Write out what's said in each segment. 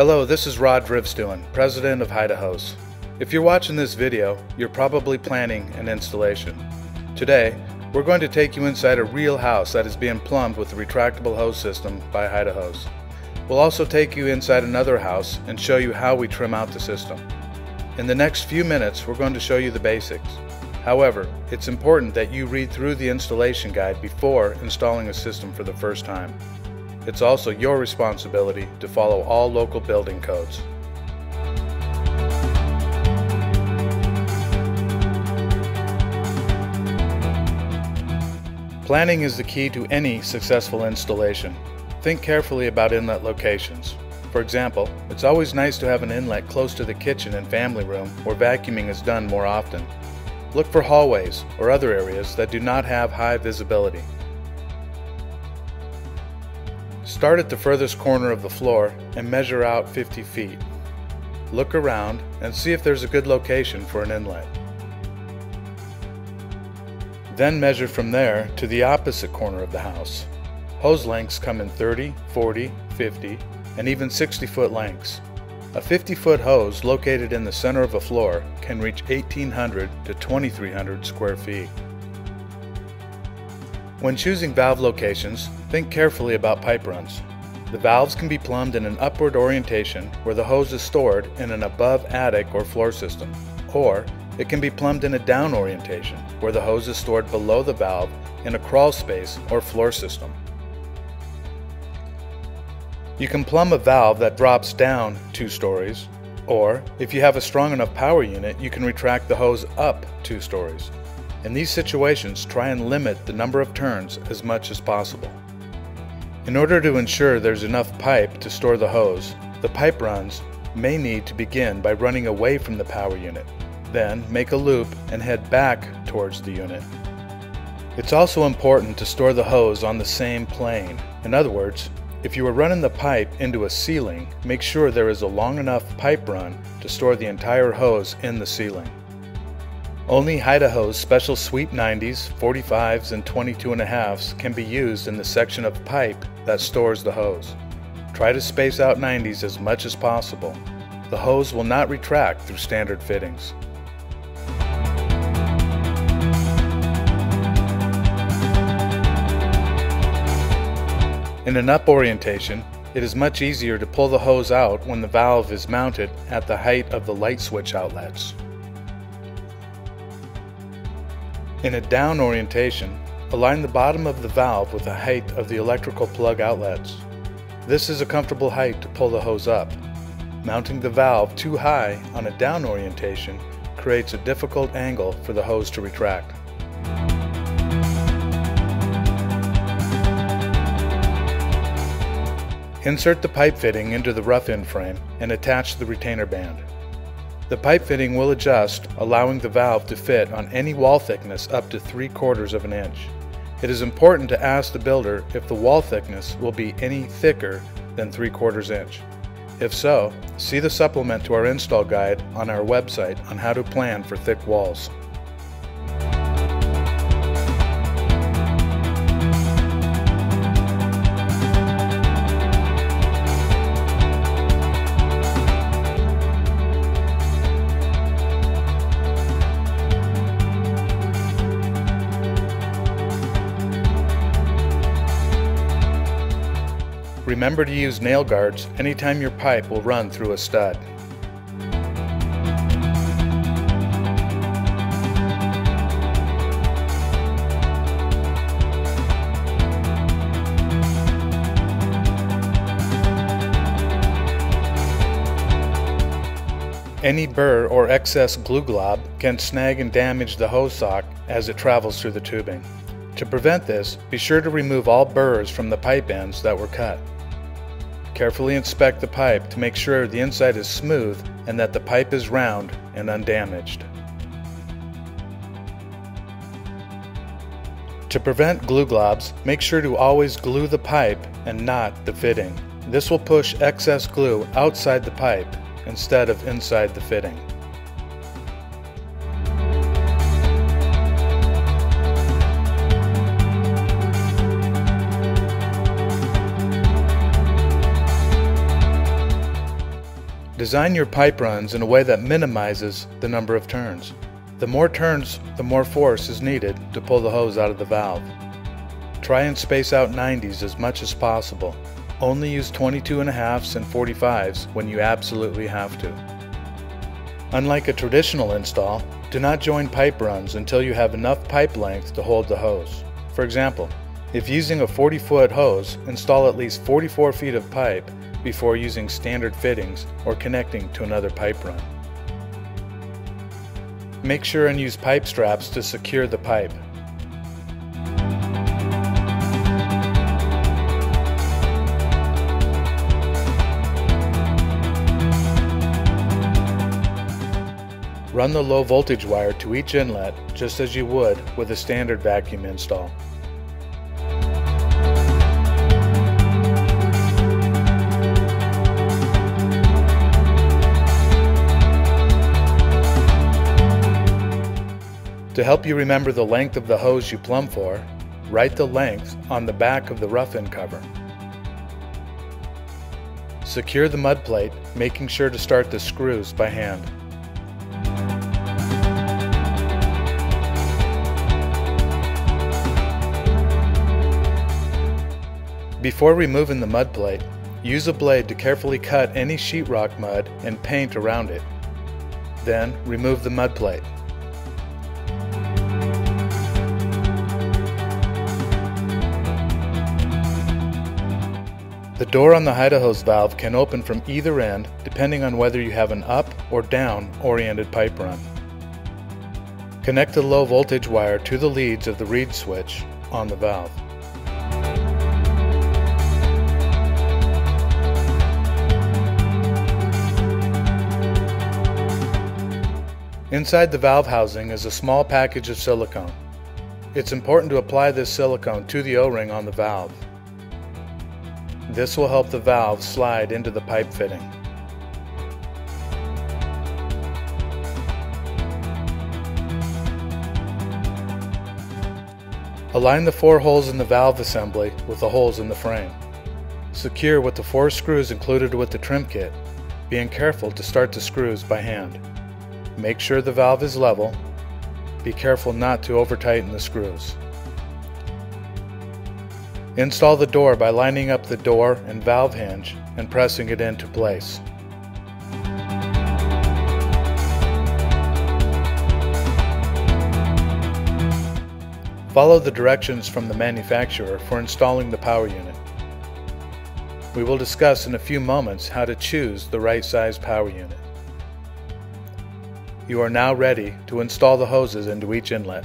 Hello, this is Rod Drivstuen, President of Haida Hose. If you're watching this video, you're probably planning an installation. Today, we're going to take you inside a real house that is being plumbed with a retractable hose system by Haida Hose. We'll also take you inside another house and show you how we trim out the system. In the next few minutes, we're going to show you the basics. However, it's important that you read through the installation guide before installing a system for the first time. It's also your responsibility to follow all local building codes. Planning is the key to any successful installation. Think carefully about inlet locations. For example, it's always nice to have an inlet close to the kitchen and family room where vacuuming is done more often. Look for hallways or other areas that do not have high visibility. Start at the furthest corner of the floor and measure out 50 feet. Look around and see if there's a good location for an inlet. Then measure from there to the opposite corner of the house. Hose lengths come in 30, 40, 50, and even 60-foot lengths. A 50-foot hose located in the center of a floor can reach 1,800 to 2,300 square feet. When choosing valve locations, think carefully about pipe runs. The valves can be plumbed in an upward orientation where the hose is stored in an above attic or floor system, or it can be plumbed in a down orientation where the hose is stored below the valve in a crawl space or floor system. You can plumb a valve that drops down 2 stories, or if you have a strong enough power unit, you can retract the hose up 2 stories. In these situations, try and limit the number of turns as much as possible. In order to ensure there's enough pipe to store the hose, the pipe runs may need to begin by running away from the power unit. Then make a loop and head back towards the unit. It's also important to store the hose on the same plane. In other words, if you are running the pipe into a ceiling, make sure there is a long enough pipe run to store the entire hose in the ceiling. Only Haida Hose special sweep 90s, 45s, and 22.5s can be used in the section of pipe that stores the hose. Try to space out 90s as much as possible. The hose will not retract through standard fittings. In an up orientation, it is much easier to pull the hose out when the valve is mounted at the height of the light switch outlets. In a down orientation, align the bottom of the valve with the height of the electrical plug outlets. This is a comfortable height to pull the hose up. Mounting the valve too high on a down orientation creates a difficult angle for the hose to retract. Insert the pipe fitting into the rough end frame and attach the retainer band. The pipe fitting will adjust, allowing the valve to fit on any wall thickness up to 3/4 of an inch. It is important to ask the builder if the wall thickness will be any thicker than 3/4 inch. If so, see the supplement to our install guide on our website on how to plan for thick walls. Remember to use nail guards anytime your pipe will run through a stud. Any burr or excess glue glob can snag and damage the hose sock as it travels through the tubing. To prevent this, be sure to remove all burrs from the pipe ends that were cut. Carefully inspect the pipe to make sure the inside is smooth and that the pipe is round and undamaged. To prevent glue globs, make sure to always glue the pipe and not the fitting. This will push excess glue outside the pipe instead of inside the fitting. Design your pipe runs in a way that minimizes the number of turns. The more turns, the more force is needed to pull the hose out of the valve. Try and space out 90s as much as possible. Only use 22.5s and 45s when you absolutely have to. Unlike a traditional install, do not join pipe runs until you have enough pipe length to hold the hose. For example, if using a 40-foot hose, install at least 44 feet of pipe before using standard fittings or connecting to another pipe run. Make sure and use pipe straps to secure the pipe. Run the low voltage wire to each inlet just as you would with a standard vacuum install. To help you remember the length of the hose you plumb for, write the length on the back of the rough-in cover. Secure the mud plate, making sure to start the screws by hand. Before removing the mud plate, use a blade to carefully cut any sheetrock mud and paint around it. Then, remove the mud plate. The door on the hide-a-hose valve can open from either end depending on whether you have an up or down oriented pipe run. Connect the low voltage wire to the leads of the reed switch on the valve. Inside the valve housing is a small package of silicone. It's important to apply this silicone to the O-ring on the valve. This will help the valve slide into the pipe fitting. Align the 4 holes in the valve assembly with the holes in the frame. Secure with the 4 screws included with the trim kit, being careful to start the screws by hand. Make sure the valve is level. Be careful not to over-tighten the screws. Install the door by lining up the door and valve hinge and pressing it into place. Follow the directions from the manufacturer for installing the power unit. We will discuss in a few moments how to choose the right size power unit. You are now ready to install the hoses into each inlet.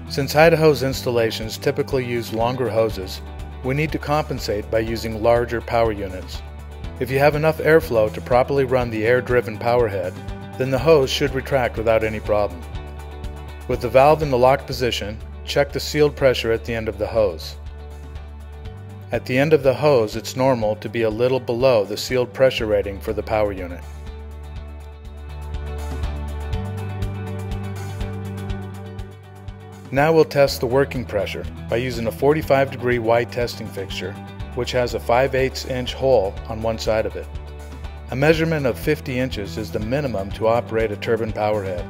Since hide-a-hose installations typically use longer hoses, we need to compensate by using larger power units. If you have enough airflow to properly run the air-driven power head, then the hose should retract without any problem. With the valve in the lock position, check the sealed pressure at the end of the hose. At the end of the hose, it's normal to be a little below the sealed pressure rating for the power unit. Now we'll test the working pressure by using a 45-degree white testing fixture, which has a 5/8 inch hole on one side of it. A measurement of 50 inches is the minimum to operate a turbine power head.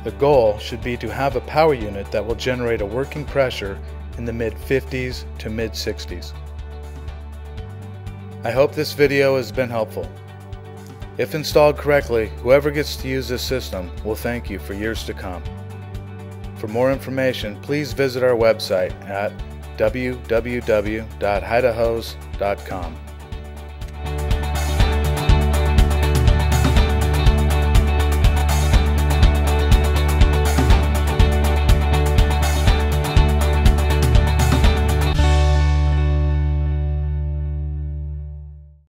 The goal should be to have a power unit that will generate a working pressure in the mid-50s to mid-60s. I hope this video has been helpful. If installed correctly, whoever gets to use this system will thank you for years to come. For more information, please visit our website at www.hidahose.com.